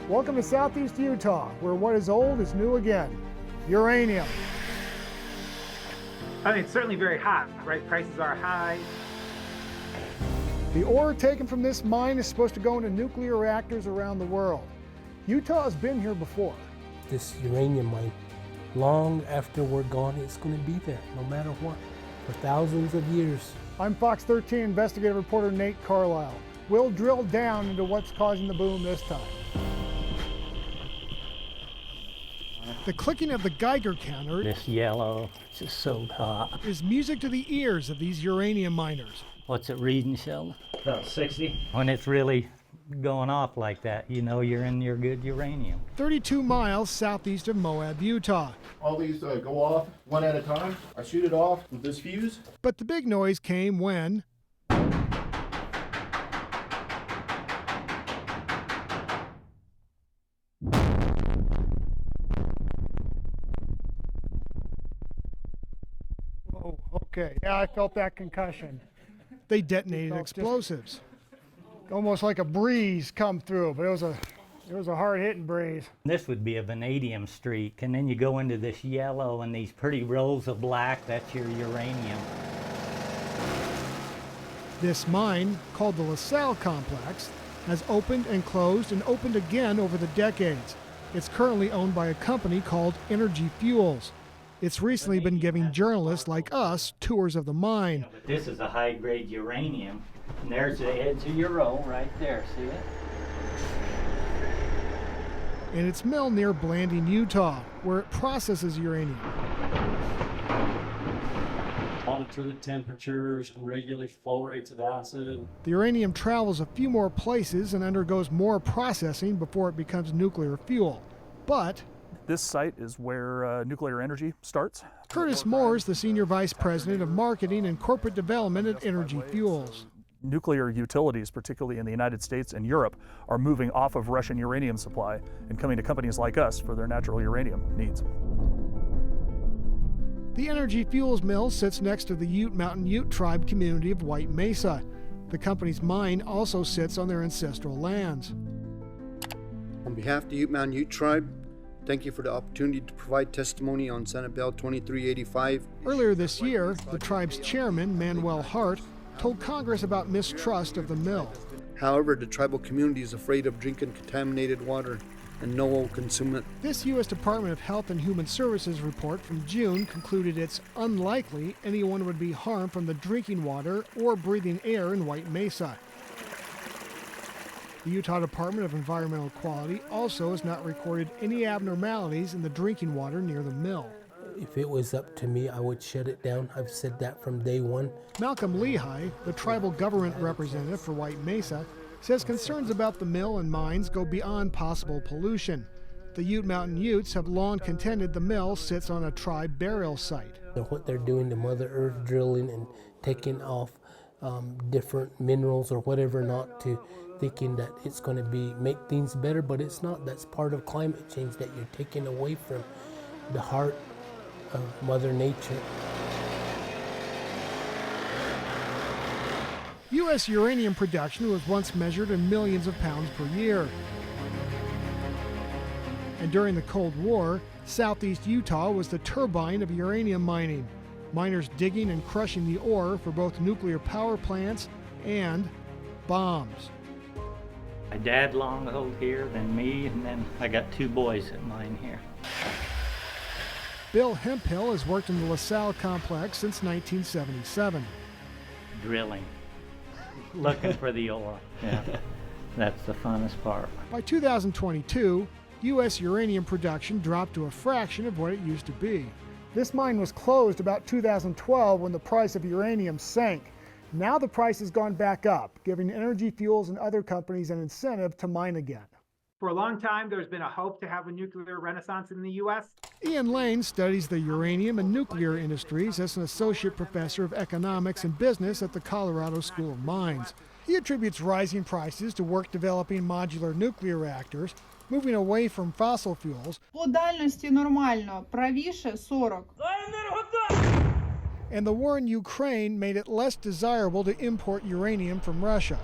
Welcome to Southeast Utah, where what is old is new again. Uranium. I mean, it's certainly very hot, right? Prices are high. The ore taken from this mine is supposed to go into nuclear reactors around the world. Utah has been here before. This uranium mine, long after we're gone, it's going to be there, no matter what, for thousands of years. I'm Fox 13 investigative reporter Nate Carlisle. We'll drill down into what's causing the boom this time. The clicking of the Geiger counter, this yellow, it's just so hot. is music to the ears of these uranium miners. What's it reading, Sheldon? About 60. When it's really going off like that, you know you're in your good uranium. 32 miles southeast of Moab, Utah. All these go off one at a time. I shoot it off with this fuse. But the big noise came when whoa, okay, yeah, I felt that concussion. They detonated explosives. Almost like a breeze come through, but it was a hard-hitting breeze. This would be a vanadium streak, and then you go into this yellow and these pretty rows of black, that's your uranium. This mine, called the LaSalle Complex, has opened and closed and opened again over the decades. It's currently owned by a company called Energy Fuels. It's recently been giving journalists like us tours of the mine. This is a high-grade uranium, and there's the edge of your row right there, see it? In its mill near Blanding, Utah, where it processes uranium. Monitor the temperatures and regulate flow rates of acid. The uranium travels a few more places and undergoes more processing before it becomes nuclear fuel. But this site is where nuclear energy starts. Curtis Moore is the Senior Vice President of Marketing and Corporate Development at Energy Fuels. Nuclear utilities, particularly in the United States and Europe, are moving off of Russian uranium supply and coming to companies like us for their natural uranium needs. The Energy Fuels mill sits next to the Ute Mountain Ute tribe community of White Mesa. The company's mine also sits on their ancestral lands. On behalf of the Ute Mountain Ute tribe, thank you for the opportunity to provide testimony on Senate Bill 2385. Earlier this year, the tribe's chairman, Manuel Hart, told Congress about mistrust of the mill. However, the tribal community is afraid of drinking contaminated water and no one will consume it. This U.S. Department of Health and Human Services report from June concluded it's unlikely anyone would be harmed from the drinking water or breathing air in White Mesa. The Utah Department of Environmental Quality also has not recorded any abnormalities in the drinking water near the mill. If it was up to me, I would shut it down. I've said that from day one. Malcolm Lehigh, the tribal government representative for White Mesa, says concerns about the mill and mines go beyond possible pollution. The Ute Mountain Utes have long contended the mill sits on a tribe burial site. What they're doing to Mother Earth, drilling and taking off different minerals or whatever, not to thinking that it's going to make things better, but it's not. That's part of climate change, that you're taking away from the heart of Mother Nature. U.S. uranium production was once measured in millions of pounds per year. And during the Cold War, southeast Utah was the turbine of uranium mining. Miners digging and crushing the ore for both nuclear power plants and bombs. My dad long hauled here, then me, and then I got two boys at mine here. Bill Hemphill has worked in the LaSalle complex since 1977. Drilling, looking for the ore. Yeah, that's the funnest part. By 2022, U.S. uranium production dropped to a fraction of what it used to be. This mine was closed about 2012 when the price of uranium sank. Now the price has gone back up, giving Energy Fuels and other companies an incentive to mine again. For a long time, there's been a hope to have a nuclear renaissance in the U.S. Ian Lane studies the uranium and nuclear industries as an associate professor of economics and business at the Colorado School of Mines. He attributes rising prices to work developing modular nuclear reactors, moving away from fossil fuels, По дальности нормально, правіше 40. and the war in Ukraine made it less desirable to import uranium from Russia.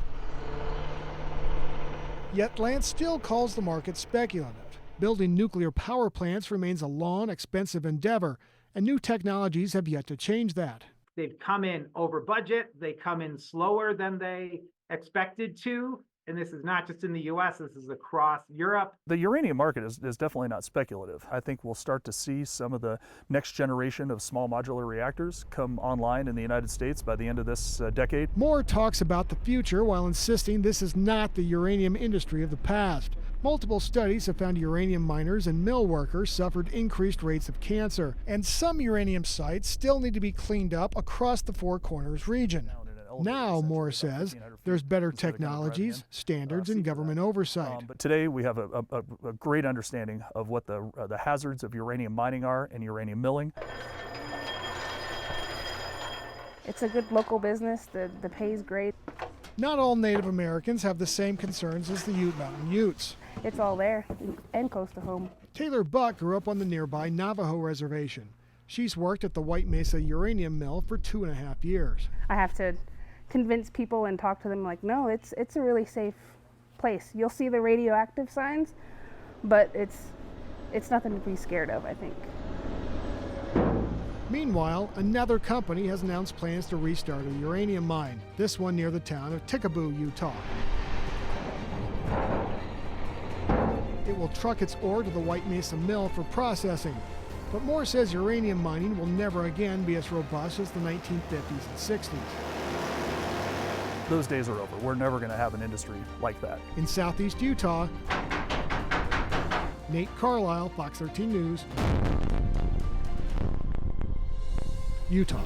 Yet Lance still calls the market speculative. Building nuclear power plants remains a long, expensive endeavor, and new technologies have yet to change that. They've come in over budget. They come in slower than they expected to. And this is not just in the US, this is across Europe. The uranium market is definitely not speculative. I think we'll start to see some of the next generation of small modular reactors come online in the United States by the end of this decade. Moore talks about the future while insisting this is not the uranium industry of the past. Multiple studies have found uranium miners and mill workers suffered increased rates of cancer, and some uranium sites still need to be cleaned up across the Four Corners region. Now, Moore says, there's better technologies, standards, and government oversight. But today we have a great understanding of what the hazards of uranium mining are and uranium milling. It's a good local business. The pay's great. Not all Native Americans have the same concerns as the Ute Mountain Utes. It's all there and close to home. Taylor Buck grew up on the nearby Navajo Reservation. She's worked at the White Mesa Uranium Mill for 2.5 years. I have to convince people and talk to them like, no, it's a really safe place. You'll see the radioactive signs, but it's nothing to be scared of, I think. Meanwhile, another company has announced plans to restart a uranium mine, this one near the town of Tickaboo, Utah. It will truck its ore to the White Mesa Mill for processing. But Moore says uranium mining will never again be as robust as the 1950s and 60s. Those days are over. We're never going to have an industry like that. In southeast Utah, Nate Carlisle, Fox 13 News, Utah.